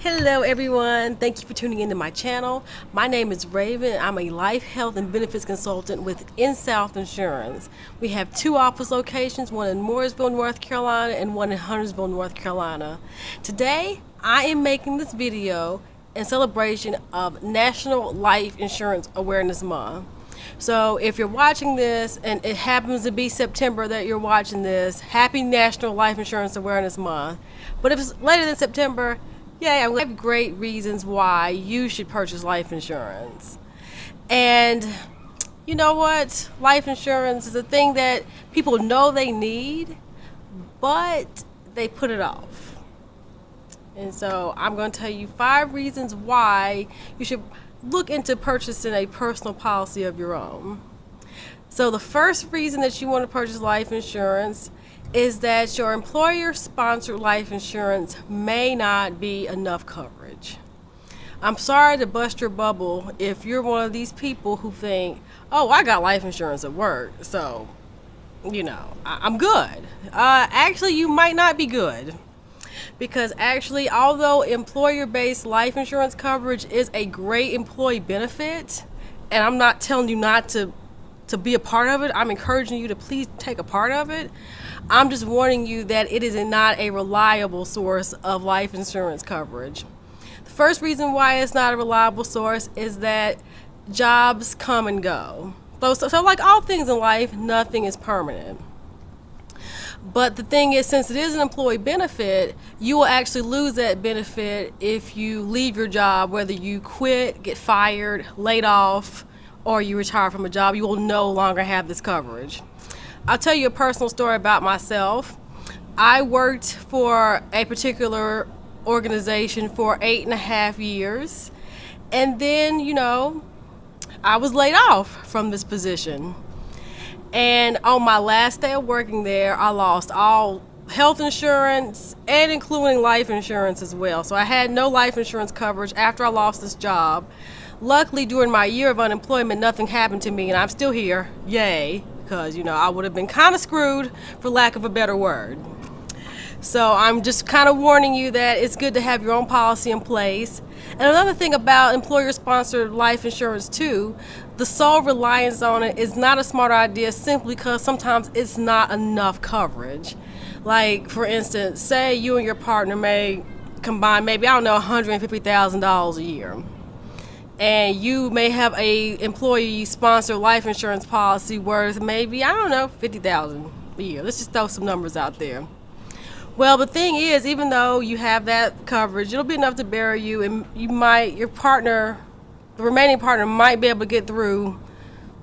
Hello everyone, thank you for tuning into my channel. My name is Raven. I'm a life, health, and benefits consultant with InSouth Insurance. We have two office locations, one in Mooresville, North Carolina and one in Huntersville, North Carolina. Today, I am making this video in celebration of National Life Insurance Awareness Month. So if you're watching this and it happens to be September that you're watching this, happy National Life Insurance Awareness Month. But if it's later than September, yeah, I have great reasons why you should purchase life insurance. And you know what? Life insurance is a thing that people know they need, but they put it off. And so I'm going to tell you 5 reasons why you should look into purchasing a personal policy of your own. So the first reason that you want to purchase life insurance is that your employer-sponsored life insurance may not be enough coverage. I'm sorry to bust your bubble if you're one of these people who think, oh, I got life insurance at work, so, I'm good. Actually, you might not be good. Because actually, although employer-based life insurance coverage is a great employee benefit, and I'm not telling you not to be a part of it, I'm encouraging you to please take a part of it. I'm just warning you that it is not a reliable source of life insurance coverage. The first reason why it's not a reliable source is that jobs come and go. So like all things in life, nothing is permanent. But the thing is, since it is an employee benefit, you will actually lose that benefit if you leave your job, whether you quit, get fired, laid off, or you retire from a job. You will no longer have this coverage. I'll tell you a personal story about myself. I worked for a particular organization for 8.5 years, and then, I was laid off from this position. And on my last day of working there, I lost all health insurance and including life insurance as well. So I had no life insurance coverage after I lost this job. Luckily, during my year of unemployment, nothing happened to me, and I'm still here. Yay. Because, I would have been kind of screwed, for lack of a better word. So I'm just kind of warning you that it's good to have your own policy in place. And another thing about employer-sponsored life insurance too, the sole reliance on it is not a smart idea simply because sometimes it's not enough coverage. Like, for instance, say you and your partner may combine maybe, $150,000 a year. And you may have a employee-sponsored life insurance policy worth maybe, $50,000 a year. Let's just throw some numbers out there. Well, the thing is, even though you have that coverage, it'll be enough to bury you, and your partner, the remaining partner, might be able to get through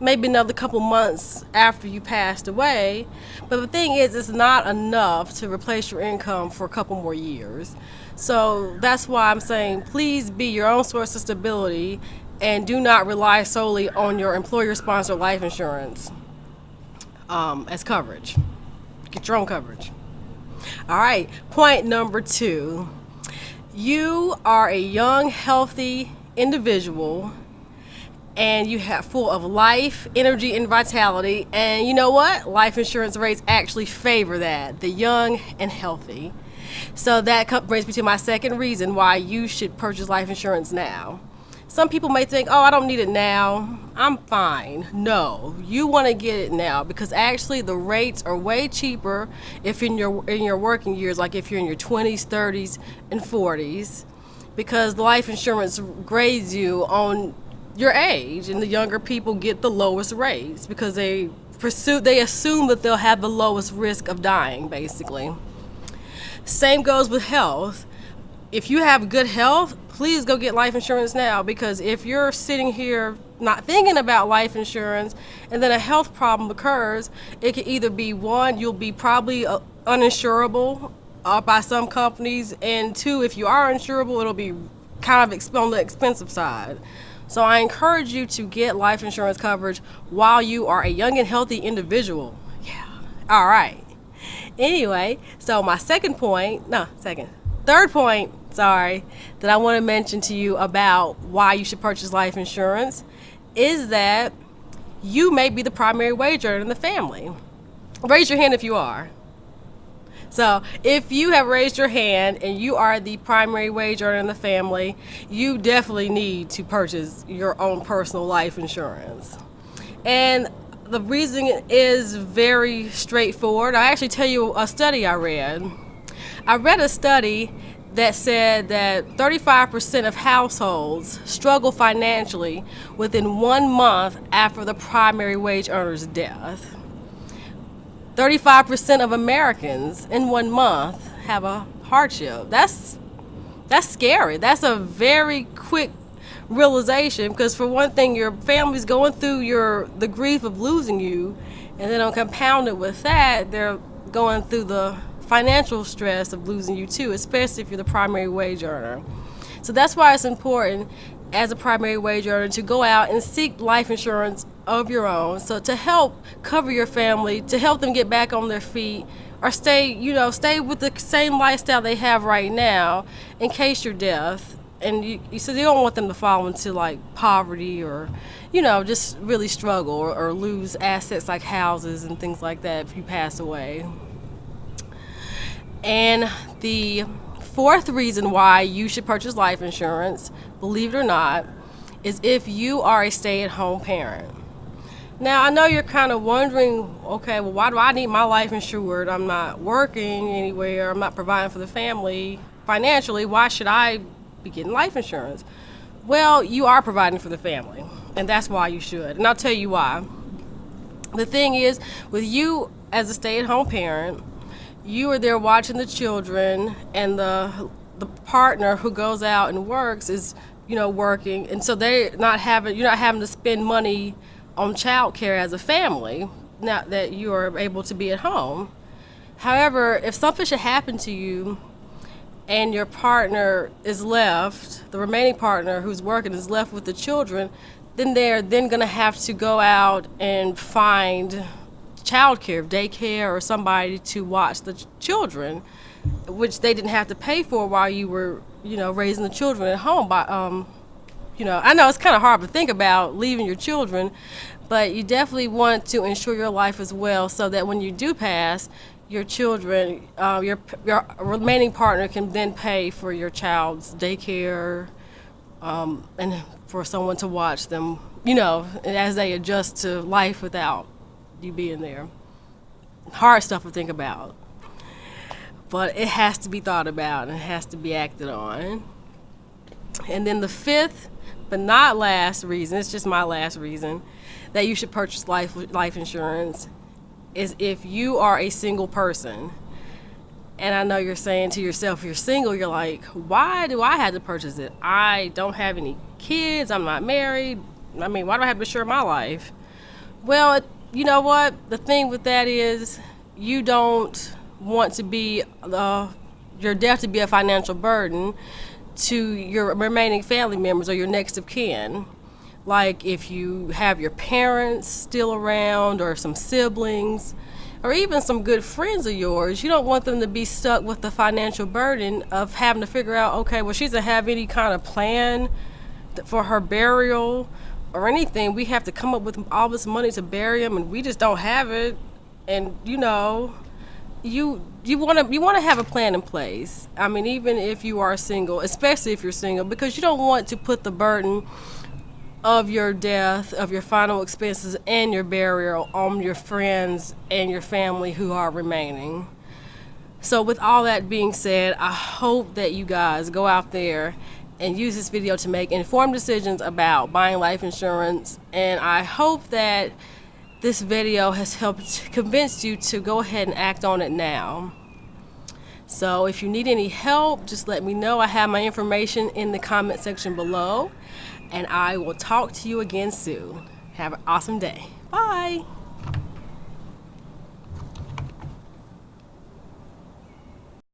maybe another couple months after you passed away. But the thing is, it's not enough to replace your income for a couple more years. So that's why I'm saying, please be your own source of stability and do not rely solely on your employer-sponsored life insurance as coverage. Get your own coverage. All right, point number 2. You are a young, healthy individual, and you have full of life, energy, and vitality. And you know what? Life insurance rates actually favor that, the young and healthy. So that brings me to my second reason why you should purchase life insurance now. Some people may think, oh, I don't need it now, I'm fine. No, you want to get it now because actually the rates are way cheaper if in your working years, like if you're in your 20s, 30s, and 40s, because the life insurance grades you on your age, and the younger people get the lowest rates because they assume that they'll have the lowest risk of dying, basically. Same goes with health. If you have good health, please go get life insurance now, because if you're sitting here not thinking about life insurance and then a health problem occurs, it could either be, one, you'll be probably uninsurable by some companies, and 2, if you are insurable, it'll be kind of on the expensive side. So I encourage you to get life insurance coverage while you are a young and healthy individual. Yeah. All right. Anyway, so my third point, that I want to mention to you about why you should purchase life insurance is that you may be the primary wage earner in the family. Raise your hand if you are. So if you have raised your hand and you are the primary wage earner in the family, you definitely need to purchase your own personal life insurance. And the reason is very straightforward. I actually tell you a study I read. I read a study that said that 35% of households struggle financially within 1 month after the primary wage earner's death. 35% of Americans in 1 month have a hardship. That's scary. That's a very quick realization, because for one thing, your family's going through the grief of losing you, and then on compounded with that, they're going through the financial stress of losing you too, especially if you're the primary wage earner. So that's why it's important as a primary wage earner to go out and seek life insurance of your own, so to help cover your family, to help them get back on their feet, or stay with the same lifestyle they have right now in case you're deaf. And you said you don't want them to fall into like poverty, or just really struggle, or lose assets like houses and things like that if you pass away. And the fourth reason why you should purchase life insurance, believe it or not, is if you are a stay-at-home parent. Now, I know you're kind of wondering, okay, well, why do I need my life insured? I'm not working anywhere. I'm not providing for the family financially. Why should I be getting life insurance? Well, you are providing for the family, and that's why you should. And I'll tell you why. The thing is, with you as a stay-at-home parent, you are there watching the children, and the partner who goes out and works is working, and so you're not having to spend money on child care as a family now that you are able to be at home. However, if something should happen to you and your partner is left, the remaining partner who's working is left with the children, then they're going to have to go out and find childcare, daycare, or somebody to watch the children, which they didn't have to pay for while you were, raising the children at home. I know it's kind of hard to think about leaving your children, but you definitely want to insure your life as well, so that when you do pass, your children, your remaining partner can then pay for your child's daycare, and for someone to watch them, as they adjust to life without you being there. Hard stuff to think about, but it has to be thought about and it has to be acted on. And then the fifth, but not last reason, it's just my last reason that you should purchase life insurance, is if you are a single person. And I know you're saying to yourself, if you're single, you're like, why do I have to purchase it? I don't have any kids, I'm not married. I mean, why do I have to insure my life? Well, you know what? The thing with that is, you don't want to be your death to be a financial burden to your remaining family members or your next of kin. Like if you have your parents still around, or some siblings, or even some good friends of yours, you don't want them to be stuck with the financial burden of having to figure out, okay, well, she doesn't have any kind of plan for her burial or anything. We have to come up with all this money to bury him, and we just don't have it. And you want to have a plan in place. I mean, even if you are single, especially if you're single, because you don't want to put the burden of your death, of your final expenses and your burial on your friends and your family who are remaining. So with all that being said, I hope that you guys go out there and use this video to make informed decisions about buying life insurance. And I hope that this video has helped convince you to go ahead and act on it now. So if you need any help, just let me know. I have my information in the comment section below, and I will talk to you again soon. Have an awesome day. Bye.